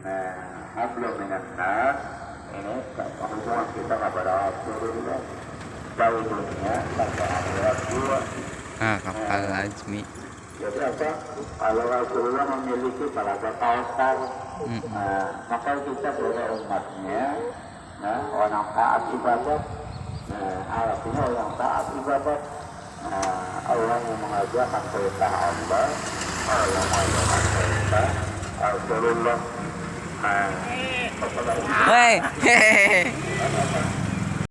Nah, hablum minan nas ini hubungan kita kepada Rasulullah dari dunia sampai akhirat dua. Kapal Azmi. Jadi apa? Kalau Rasulullah memiliki balaga kausar, maka kita sebagai umatnya, orang taat ibadat, artinya orang taat ibadat, Allah yang mengajarkan perintah Allah, Allah mengajarkan perintah Rasulullah. Hei,